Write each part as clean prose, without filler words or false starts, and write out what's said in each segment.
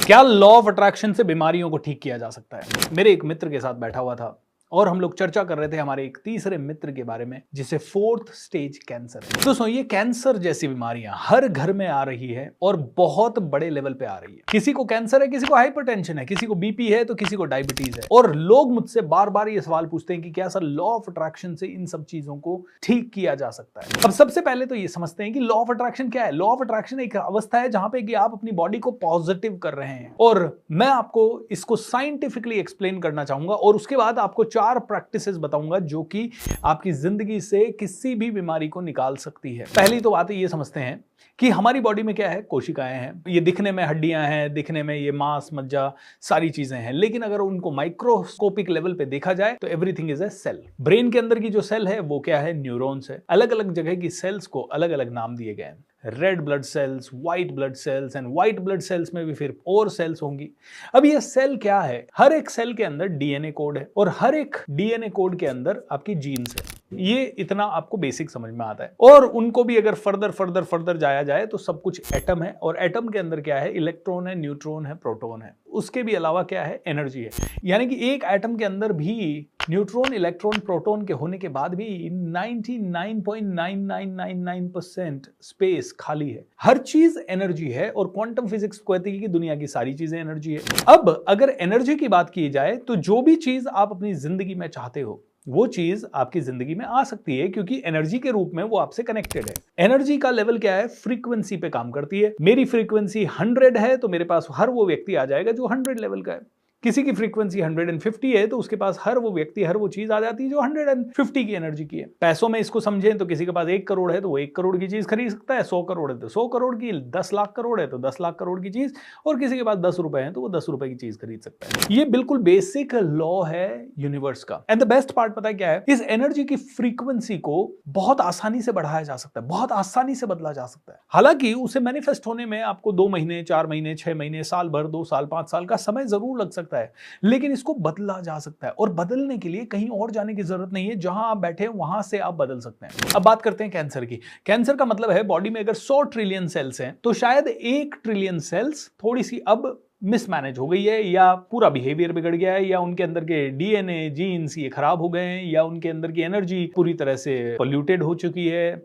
क्या law of attraction से बीमारियों को ठीक किया जा सकता है? मेरे एक मित्र के साथ बैठा हुआ था और हम लोग चर्चा कर रहे थे हमारे एक तीसरे मित्र के बारे में जिसे 4th स्टेज कैंसर है। दोस्तों, ये कैंसर जैसी बीमारियां हर घर में आ रही है और बहुत बड़े लेवल पे आ रही है। किसी को कैंसर है, किसी को हाइपरटेंशन है, किसी को बीपी है तो किसी को डायबिटीज है। और लोग मुझसे बार बार ये सवाल पूछते हैं कि क्या सर लॉ ऑफ अट्रैक्शन से इन सब चीजों को ठीक किया जा सकता है? अब सबसे पहले तो ये समझते हैं कि लॉ ऑफ अट्रैक्शन क्या है। लॉ ऑफ अट्रैक्शन एक अवस्था है जहां पे कि आप अपनी बॉडी को पॉजिटिव कर रहे हैं, और मैं आपको इसको साइंटिफिकली एक्सप्लेन करना चाहूंगा और उसके बाद आपको 4 प्रैक्टिसेस बताऊंगा जो कि आपकी जिंदगी से किसी भी बीमारी को निकाल सकती है। पहली तो बात ये समझते हैं कि हमारी बॉडी में क्या है, कोशिकाएं हैं। ये दिखने में हड्डियां हैं, दिखने में ये मांस मज्जा सारी चीजें हैं, लेकिन अगर उनको माइक्रोस्कोपिक लेवल पे देखा जाए तो everything is a cell. Brain के अंदर की जो सेल है वो क्या है, न्यूरॉन्स है। अलग अलग जगह की सेल्स को अलग अलग नाम दिए गए हैं। Red blood cells, white blood cells, and white blood cells में भी फिर और सेल्स होंगी। अब ये सेल क्या है, हर एक सेल के अंदर डीएनए कोड है और हर एक डीएनए कोड के अंदर आपकी जीन्स है। ये इतना आपको बेसिक समझ में आता है। और उनको भी अगर फर्दर जाया जाए तो सब कुछ एटम है, और एटम के अंदर क्या है, इलेक्ट्रॉन है, न्यूट्रॉन है, प्रोटॉन है। उसके भी अलावा क्या है, एनर्जी है। यानी कि एक एटम के अंदर भी न्यूट्रॉन, इलेक्ट्रॉन, प्रोटॉन के होने के बाद भी 99.9999% स्पेस खाली है। हर चीज एनर्जी है, और क्वांटम फिजिक्स कहती है कि दुनिया की सारी चीजें एनर्जी है। अब अगर एनर्जी की बात की जाए तो जो भी चीज आप अपनी जिंदगी में चाहते हो वो चीज आपकी जिंदगी में आ सकती है, क्योंकि एनर्जी के रूप में वो आपसे कनेक्टेड है। एनर्जी का लेवल क्या है, फ्रीक्वेंसी पे काम करती है। मेरी फ्रीक्वेंसी 100 है तो मेरे पास हर वो व्यक्ति आ जाएगा जो 100 लेवल का है। किसी की फ्रीक्वेंसी 150 है तो उसके पास हर वो व्यक्ति, हर वो चीज आ जाती है जो 150 की एनर्जी की है। पैसों में इसको समझें तो किसी के पास 1 करोड़ है तो वो 1 करोड़ की चीज खरीद सकता है, 100 करोड़ है तो 100 करोड़ की, 10 लाख करोड़ है तो 10 लाख करोड़ की चीज, और किसी के पास 10 रुपए है तो वो 10 रुपए की चीज खरीद सकता है। ये बिल्कुल बेसिक लॉ है यूनिवर्स का। एंड द बेस्ट पार्ट पता है क्या है, इस एनर्जी की फ्रीक्वेंसी को बहुत आसानी से बढ़ाया जा सकता है, बहुत आसानी से बदला जा सकता है। हालांकि उसे मैनिफेस्ट होने में आपको 2 महीने, 4 महीने, 6 महीने, साल भर, 2 साल, 5 साल का समय जरूर लग सकता है, लेकिन इसको बदला जा सकता है। और बदलने के लिए कहीं और जाने की जरूरत नहीं है, जहां आप बैठे हैं वहां से आप बदल सकते हैं। अब बात करते हैं कैंसर की। कैंसर का मतलब है बॉडी में अगर 100 ट्रिलियन सेल्स हैं तो शायद 1 ट्रिलियन सेल्स थोड़ी सी अब मिसमैनेज हो गई है, या पूरा बिहेवियर बिगड़ गया है, या उनके अंदर के डीएनए, जीन्स ये खराब हो गए हैं, या उनके अंदर की एनर्जी पूरी तरह से पोल्यूटेड हो चुकी है,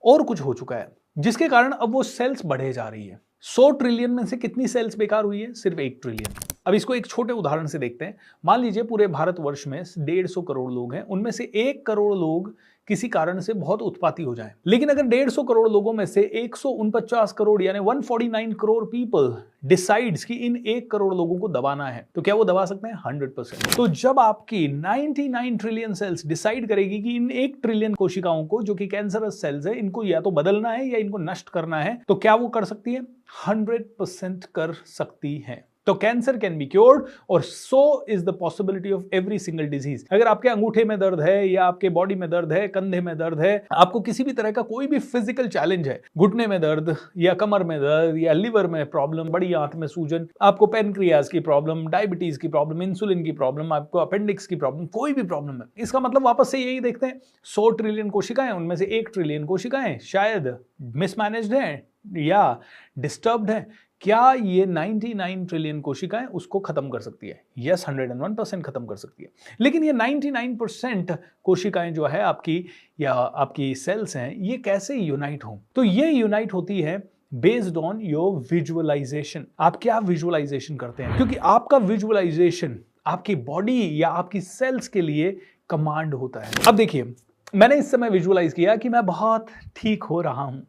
और कुछ हो चुका है जिसके कारण अब वो सेल्स बढ़े जा रही है। 100 ट्रिलियन में से कितनी सेल्स बेकार हुई है, सिर्फ 1 ट्रिलियन। अब इसको एक छोटे उदाहरण से देखते हैं। मान लीजिए पूरे भारतवर्ष में 150 करोड़ लोग हैं, उनमें से 1 करोड़ लोग किसी कारण से बहुत उत्पाती हो जाएं। लेकिन अगर 150 करोड़ लोगों में से 149 करोड़ यानी 149 करोड़ पीपल डिसाइड्स कि इन 1 करोड़ लोगों को दबाना है, तो क्या वो दबा सकते हैं? 100%। तो जब आपकी 99 ट्रिलियन सेल्स डिसाइड करेगी कि इन 1 ट्रिलियन कोशिकाओं को, जो कि कैंसरस सेल्स है, इनको या तो बदलना है या इनको नष्ट करना है, तो क्या वो कर सकती है? 100% कर सकती है। तो कैंसर कैन बी क्योर्ड, और so is the possibility of every single disease. अगर आपके अंगूठे में दर्द है, या आपके बॉडी में दर्द है, कंधे में दर्द है, आपको किसी भी तरह का कोई भी फिजिकल चैलेंज है, घुटने में दर्द या कमर में दर्द या लिवर में प्रॉब्लम, बड़ी आंत में सूजन, आपको पेनक्रियाज की प्रॉब्लम, डायबिटीज की प्रॉब्लम, इंसुलिन की प्रॉब्लम, आपको अपेंडिक्स की प्रॉब्लम, कोई भी प्रॉब्लम है, इसका मतलब वापस से यही देखते हैं, 100 ट्रिलियन कोशिकाएं, उनमें से 1 ट्रिलियन कोशिकाएं शायद मिसमैनेज्ड हैं या डिस्टर्ब्ड हैं। क्या ये 99 ट्रिलियन कोशिकाएं उसको खत्म कर सकती है? यस, 101% खत्म कर सकती है। लेकिन ये 99% कोशिकाएं जो है आपकी, या आपकी सेल्स हैं, ये कैसे यूनाइट हों? तो ये यूनाइट होती है बेस्ड ऑन योर विजुअलाइजेशन। आप क्या विजुअलाइजेशन करते हैं, क्योंकि आपका विजुअलाइजेशन आपकी बॉडी या आपकी सेल्स के लिए कमांड होता है। अब देखिए, मैंने इस समय विजुअलाइज किया कि मैं बहुत ठीक हो रहा हूं,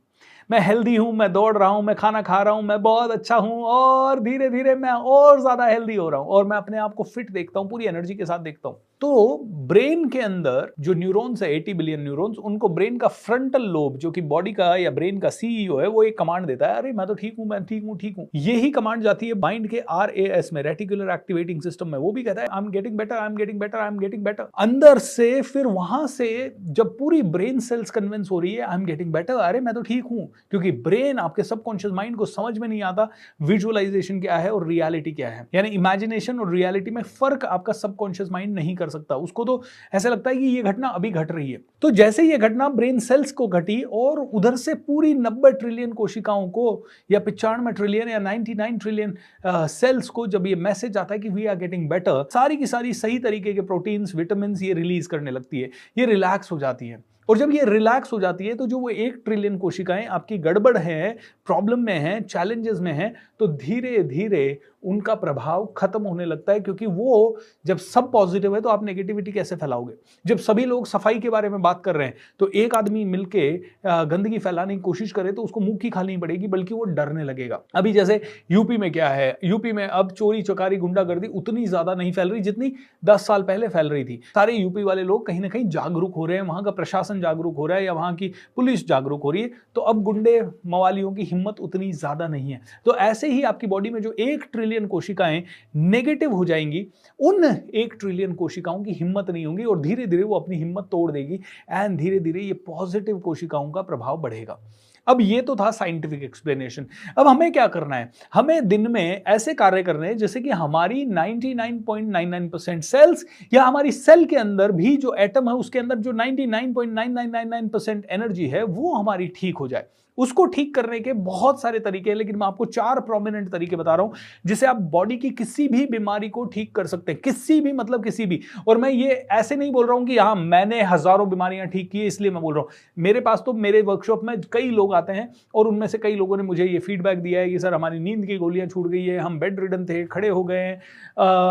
मैं हेल्दी हूं, मैं दौड़ रहा हूं, मैं खाना खा रहा हूं, मैं बहुत अच्छा हूं, और धीरे धीरे मैं और ज्यादा हेल्दी हो रहा हूं, और मैं अपने आप को फिट देखता हूं, पूरी एनर्जी के साथ देखता हूं। तो ब्रेन के अंदर जो न्यूरॉन्स है, 80 बिलियन न्यूरॉन्स, उनको ब्रेन का फ्रंटल लोब, जो कि बॉडी का या ब्रेन का सीईओ है, वो एक कमांड देता है, अरे मैं तो ठीक हूं, मैं ठीक हूं, ठीक हूं। यही कमांड जाती है माइंड के RAS में, रेटिकुलर एक्टिवेटिंग सिस्टम में, वो भी कहता है I am getting better, I am getting better, I am getting better. अंदर से फिर वहां से जब पूरी ब्रेन सेल्स कन्विंस हो रही है आई एम गेटिंग बेटर, अरे मैं तो ठीक हूं, क्योंकि ब्रेन, आपके सबकॉन्शियस माइंड को समझ में नहीं आता विजुअलाइजेशन क्या है और रियलिटी क्या है। यानी इमेजिनेशन और रियलिटी में फर्क आपका सबकॉन्शियस माइंड नहीं कर सकता। उसको तो ऐसा लगता है कि ये घटना अभी घट रही है। तो जैसे ये घटना ब्रेन सेल्स को घटी और उधर से पूरी 90 ट्रिलियन कोशिकाओं को या 95 ट्रिलियन या 99 ट्रिलियन सेल्स को जब ये मैसेज आता है कि वी आर गेटिंग बेटर, सारी की सारी सही तरीके के प्रोटीन्स, विटामिन ये रिलीज करने लगती है, ये रिलैक्स हो जाती है। और जब ये रिलैक्स हो जाती है तो जो वो 1 ट्रिलियन कोशिकाएं आपकी गड़बड़ है, प्रॉब्लम में है, चैलेंजेस में है, तो धीरे धीरे उनका प्रभाव खत्म होने लगता है। क्योंकि वो जब सब पॉजिटिव है तो आप नेगेटिविटी कैसे फैलाओगे? जब सभी लोग सफाई के बारे में बात कर रहे हैं तो एक आदमी मिलके गंदगी फैलाने की कोशिश करे तो उसको मुंह की खानी पड़ेगी, बल्कि वो डरने लगेगा। अभी जैसे यूपी में क्या है, यूपी में अब चोरी चकारी गुंडागर्दी उतनी ज्यादा नहीं फैल रही जितनी 10 साल पहले फैल रही थी। सारे यूपी वाले लोग कहीं ना कहीं जागरूक हो रहे हैं, वहां का प्रशासन जागरूक हो रहा है या वहां की पुलिस जागरूक हो रही है, तो अब गुंडे मवालियों की हिम्मत उतनी ज्यादा नहीं है। तो ऐसे ही आपकी बॉडी में जो 1 ट्रिलियन कोशिकाएं नेगेटिव हो जाएंगी, उन 1 ट्रिलियन कोशिकाओं की हिम्मत नहीं होगी और धीरे धीरे वो अपनी हिम्मत तोड़ देगी एंड धीरे धीरे ये पॉजिटिव कोशिकाओं का प्रभाव बढ़ेगा। अब ये तो था साइंटिफिक एक्सप्लेनेशन। अब हमें क्या करना है? हमें दिन में ऐसे कार्य करने हैं जैसे कि हमारी 99.99% सेल्स या हमारी सेल के अंदर भी जो एटम है उसके अंदर जो 99.9999% एनर्जी है वो हमारी ठीक हो जाए। उसको ठीक करने के बहुत सारे तरीके हैं, लेकिन मैं आपको 4 प्रोमिनेंट तरीके बता रहा हूं जिससे आप बॉडी की किसी भी बीमारी को ठीक कर सकते हैं। किसी भी मतलब किसी भी। और मैं ये ऐसे नहीं बोल रहा हूं कि हाँ मैंने हजारों बीमारियां ठीक की इसलिए मैं बोल रहा हूं। मेरे पास तो मेरे वर्कशॉप में कई लोग आते हैं और उनमें से कई लोगों ने मुझे ये फीडबैक दिया है कि सर हमारी नींद की गोलियां छूट गई है, हम बेड रिडन थे, खड़े हो गए हैं,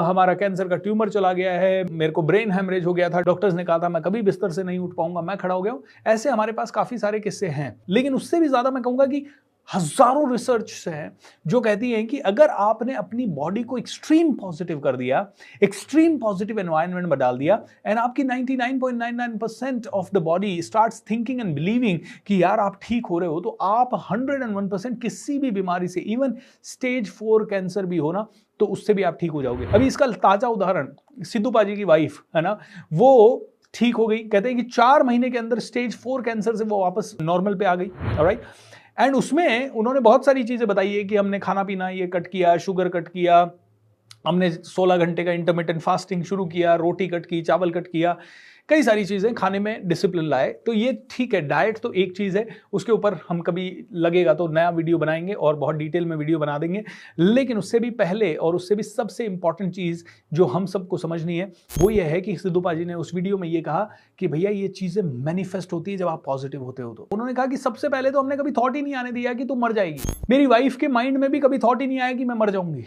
हमारा कैंसर का ट्यूमर चला गया है, मेरे को ब्रेन हेमरेज हो गया था, डॉक्टर्स ने कहा था मैं कभी बिस्तर से नहीं उठ पाऊंगा, मैं खड़ा हो गया हूं। ऐसे हमारे पास काफी सारे किस्से हैं। लेकिन उससे भी ज्यादा मैं कहूंगा कि हजारों रिसर्च हैं जो कहती हैं कि अगर आपने अपनी बॉडी को एक्सट्रीम पॉजिटिव कर दिया, एक्सट्रीम पॉजिटिव एनवायरनमेंट में डाल दिया एंड आपकी 99.99% of the body starts thinking and believing कि यार आप ठीक हो रहे हो, तो आप 101% किसी भी बीमारी से, इवन स्टेज 4 कैंसर भी हो ना, तो उससे भी आप ठीक हो जाओगे। अभी इसका ताजा उदाहरण सिद्धू पाजी की वाइफ है ना, वो ठीक हो गई। कहते हैं कि 4 महीने के अंदर स्टेज 4 कैंसर से वो वापस नॉर्मल पे आ गई। ऑलराइट। एंड उसमें उन्होंने बहुत सारी चीजें बताई है कि हमने खाना पीना ये कट किया, शुगर कट किया, हमने 16 घंटे का इंटरमिटेंट फास्टिंग शुरू किया, रोटी कट की, चावल कट किया, कई सारी चीजें खाने में डिसिप्लिन लाए। तो ये ठीक है, डाइट तो एक चीज है, उसके ऊपर हम कभी लगेगा तो नया वीडियो बनाएंगे और बहुत डिटेल में वीडियो बना देंगे। लेकिन उससे भी पहले और उससे भी सबसे इंपॉर्टेंट चीज जो हम सबको समझनी है वो ये है कि सिद्धू पाजी ने उस वीडियो में ये कहा कि भैया ये चीजें मैनिफेस्ट होती है जब आप पॉजिटिव होते हो। तो उन्होंने कहा कि सबसे पहले तो हमने कभी थॉट ही नहीं आने दिया कि तुम मर जाएगी। मेरी वाइफ के माइंड में भी कभी थॉट ही नहीं आया कि मैं मर जाऊंगी।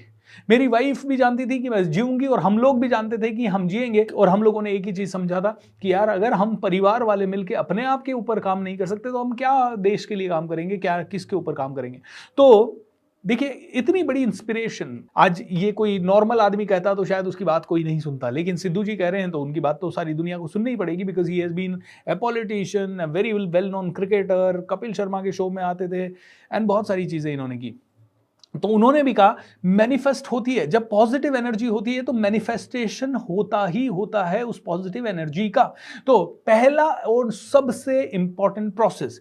मेरी वाइफ भी जानती थी कि मैं जीऊंगी और हम लोग भी जानते थे कि हम जिएंगे। और हम लोगों ने एक ही चीज समझा था कि यार अगर हम परिवार वाले मिलके अपने आप के ऊपर काम नहीं कर सकते तो हम क्या देश के लिए काम करेंगे, क्या किसके ऊपर काम करेंगे। तो देखिए इतनी बड़ी इंस्पिरेशन आज ये कोई नॉर्मल आदमी कहता तो शायद उसकी बात कोई नहीं सुनता, लेकिन सिद्धू जी कह रहे हैं तो उनकी बात तो सारी दुनिया को सुननी ही पड़ेगी, because he has been a politician, a very well known cricketer, Kapil Sharma के शो में आते थे एंड बहुत सारी चीजें इन्होंने की। तो उन्होंने भी कहा मैनिफेस्ट होती है, जब पॉजिटिव एनर्जी होती है तो मैनिफेस्टेशन होता ही होता है उस पॉजिटिव एनर्जी का। तो पहला और सबसे इंपॉर्टेंट प्रोसेस,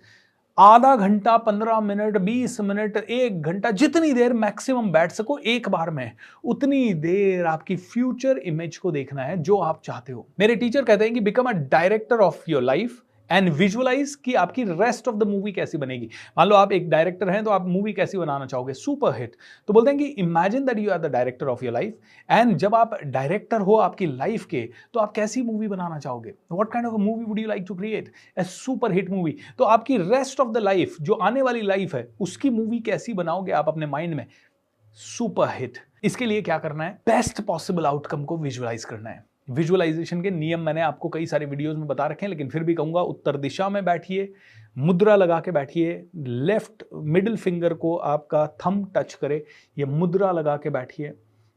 आधा घंटा, 15 मिनट, 20 मिनट, 1 घंटा, जितनी देर मैक्सिमम बैठ सको एक बार में, उतनी देर आपकी फ्यूचर इमेज को देखना है जो आप चाहते हो। मेरे टीचर कहते हैं कि become a director of your life and visualise कि आपकी रेस्ट ऑफ द मूवी कैसी बनेगी। मान लो आप एक डायरेक्टर हैं तो आप मूवी कैसी बनाना चाहोगे, सुपर हिट। तो बोलते हैं कि imagine that you are the director of your life and जब आप डायरेक्टर हो आपकी लाइफ के तो आप कैसी मूवी बनाना चाहोगे, what kind of movie would you like to create, a super hit movie. तो आपकी रेस्ट ऑफ द लाइफ, जो आने वाली लाइफ है, उसकी मूवी कैसी बनाओगे आप अपने माइंड में, सुपर हिट। इसके लिए क्या करना है, बेस्ट पॉसिबल आउटकम को विजुअलाइज करना है। विजुअलाइजेशन के नियम मैंने आपको कई सारे वीडियोस में बता रखे हैं, लेकिन फिर भी कहूंगा उत्तर दिशा में बैठिए, मुद्रा लगा के बैठिए, लेफ्ट मिडिल फिंगर को आपका थंब टच करे, ये मुद्रा लगा के बैठिए,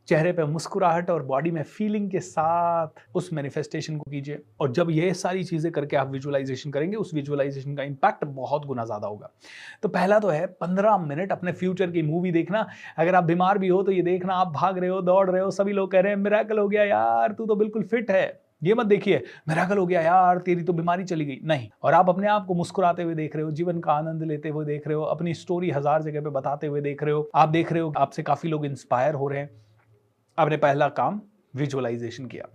चेहरे पे मुस्कुराहट और बॉडी में फीलिंग के साथ उस मैनिफेस्टेशन को कीजिए। और जब ये सारी चीजें करके आप विजुअलाइजेशन करेंगे, उस विजुअलाइजेशन का इंपैक्ट बहुत गुना ज्यादा होगा। तो पहला तो है 15 मिनट अपने फ्यूचर की मूवी देखना। अगर आप बीमार भी हो तो ये देखना, आप भाग रहे हो, दौड़ रहे हो, सभी लोग कह रहे हैं मिरेकल हो गया यार, तू तो बिल्कुल फिट है, ये मत देखिए मिरेकल हो गया यार, तेरी तो बीमारी चली गई, नहीं। और आप अपने आप को मुस्कुराते हुए देख रहे हो, जीवन का आनंद लेते हुए देख रहे हो, अपनी स्टोरी 1000 जगह पे बताते हुए देख रहे हो, आप देख रहे हो आपसे काफी लोग इंस्पायर हो रहे हैं। आपने पहला काम विजुअलाइजेशन किया।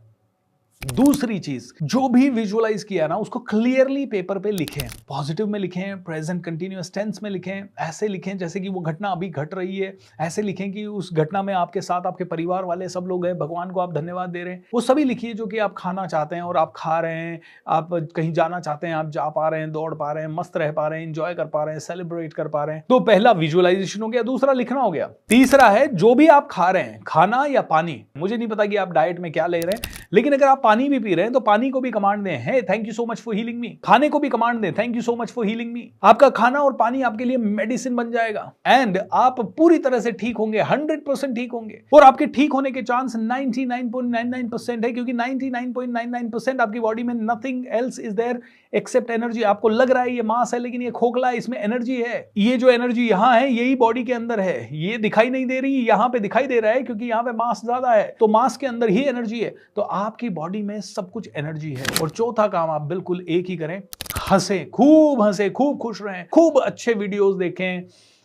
दूसरी चीज, जो भी विजुअलाइज किया ना उसको क्लियरली पेपर पे लिखें, पॉजिटिव में लिखें, प्रेजेंट कंटिन्यूअस टेंस में लिखें, ऐसे लिखें जैसे कि वो घटना अभी घट रही है, ऐसे लिखें कि उस घटना में आपके साथ आपके परिवार वाले सब लोग हैं, भगवान को आप धन्यवाद दे रहे हैं। वो सभी लिखिए जो कि आप खाना चाहते हैं और आप खा रहे हैं, आप कहीं जाना चाहते हैं, आप जा पा रहे हैं, दौड़ पा रहे हैं, मस्त रह पा रहे हैं, इंजॉय कर पा रहे हैं, सेलिब्रेट कर पा रहे हैं। तो पहला विजुअलाइजेशन हो गया, दूसरा लिखना हो गया। तीसरा है जो भी आप खा रहे हैं, खाना या पानी, मुझे नहीं पता कि आप डाइट में क्या ले रहे हैं, लेकिन अगर आप पानी भी पी रहे हैं तो पानी को भी कमांड दें, hey thank you so much for healing me. खाने को भी कमांड दें, thank you so much for healing me. आपका खाना और पानी आपके लिए मेडिसिन बन जाएगा एंड आप पूरी तरह से ठीक होंगे, 100% ठीक होंगे। और आपके ठीक होने के चांस 99.99% है, क्योंकि 99.99% आपकी बॉडी में nothing else is there except energy. आपको लग रहा है ये मांस है, लेकिन ये खोखला है, इसमें एनर्जी है। ये जो एनर्जी यहां है यही बॉडी के अंदर है, ये दिखाई नहीं दे रही, यहां पे दिखाई दे रहा है क्योंकि यहां पे मांस ज्यादा है, तो मांस के अंदर ही एनर्जी है। तो आपकी बॉडी में सब कुछ एनर्जी है। और चौथा काम आप बिल्कुल एक ही करें, हंसे, खूब खुश रहें, खूब अच्छे वीडियोस देखें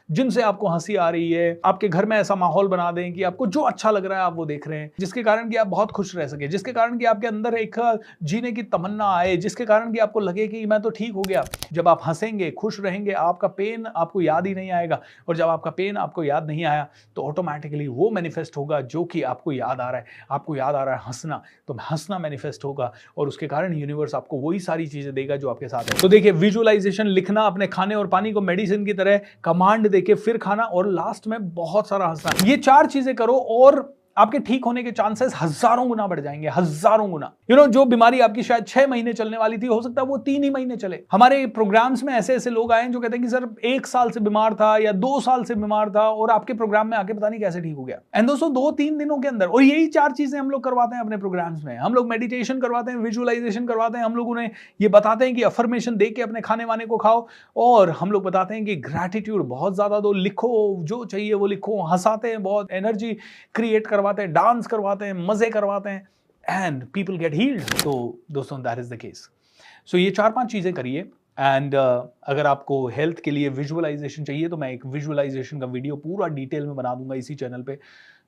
जिनसे आपको हंसी आ रही है। आपके घर में ऐसा माहौल बना दें कि आपको जो अच्छा लग रहा है आप वो देख रहे हैं, जिसके कारण कि आप बहुत खुश रह सके, जिसके कारण कि आपके अंदर एक जीने की तमन्ना आए, जिसके कारण कि आपको लगे कि मैं तो ठीक हो गया। जब आप हंसेंगे, खुश रहेंगे, आपका पेन आपको याद ही नहीं आएगा। और जब आपका पेन आपको याद नहीं आया तो ऑटोमेटिकली वो मैनिफेस्ट होगा जो कि आपको याद आ रहा है। आपको याद आ रहा है हंसना, तो हंसना मैनिफेस्ट होगा और उसके कारण यूनिवर्स आपको वही सारी चीजें देगा जो आपके साथ है। तो देखिए, विजुअलाइजेशन, लिखना, अपने खाने और पानी को मेडिसिन की तरह कमांड देके फिर खाना, और लास्ट में बहुत सारा हंसना। ये 4 चीजें करो और आपके ठीक होने के चांसेस हजारों गुना बढ़ जाएंगे, हजारों गुना। जो बीमारी आपकी शायद 6 महीने चलने वाली थी, हो सकता है वो 3 ही महीने चले। हमारे प्रोग्राम्स में ऐसे ऐसे लोग आए जो कहते हैं कि सर 1 साल से बीमार था या 2 साल से बीमार था और आपके प्रोग्राम में आके पता नहीं कैसे ठीक हो गया। एंड दोस्तों 2-3 दिनों के अंदर, और यही 4 चीजें हम लोग करवाते हैं अपने प्रोग्राम्स में। हम लोग मेडिटेशन करवाते हैं, विजुअलाइजेशन करवाते हैं, हम लोग उन्हें ये बताते हैं कि अफर्मेशन दे के अपने खाने वाने को खाओ, और हम लोग बताते हैं कि ग्रैटिट्यूड बहुत ज्यादा दो, लिखो, जो चाहिए वो लिखो, हंसाते हैं, बहुत एनर्जी क्रिएट करवाते हैं, डांस करवाते हैं, मजे करवाते हैं, एंड पीपल गेट हील्ड। तो दोस्तों दैट इज द केस। सो ये 4-5 चीजें करिए। एंड अगर आपको हेल्थ के लिए विजुअलाइजेशन चाहिए तो मैं एक विजुअलाइजेशन का वीडियो पूरा डिटेल में बना दूंगा इसी चैनल पे,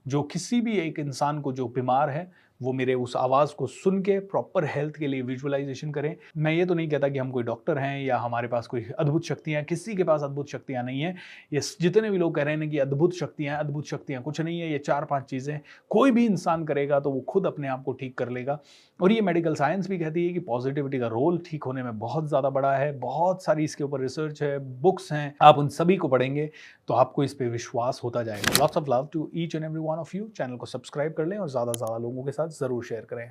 जो किसी भी एक इंसान को जो बीमार है वो मेरे उस आवाज़ को सुन के प्रॉपर हेल्थ के लिए विजुअलाइजेशन करें। मैं ये तो नहीं कहता कि हम कोई डॉक्टर हैं या हमारे पास कोई अद्भुत शक्तियाँ, किसी के पास अद्भुत शक्तियाँ नहीं हैं। ये जितने भी लोग कह रहे हैं कि अद्भुत शक्तियाँ कुछ नहीं है। ये 4-5 चीज़ें कोई भी इंसान करेगा तो वो खुद अपने आप को ठीक कर लेगा। और ये मेडिकल साइंस भी कहती है कि पॉजिटिविटी का रोल ठीक होने में बहुत ज़्यादा बड़ा है। बहुत सारी इसके ऊपर रिसर्च है, बुक्स हैं, आप उन सभी को पढ़ेंगे तो आपको इस पर विश्वास होता जाएगा। Lots of love to each and every one of you. Channel को सब्सक्राइब कर लें और ज़्यादा से ज़्यादा लोगों के साथ ज़रूर शेयर करें।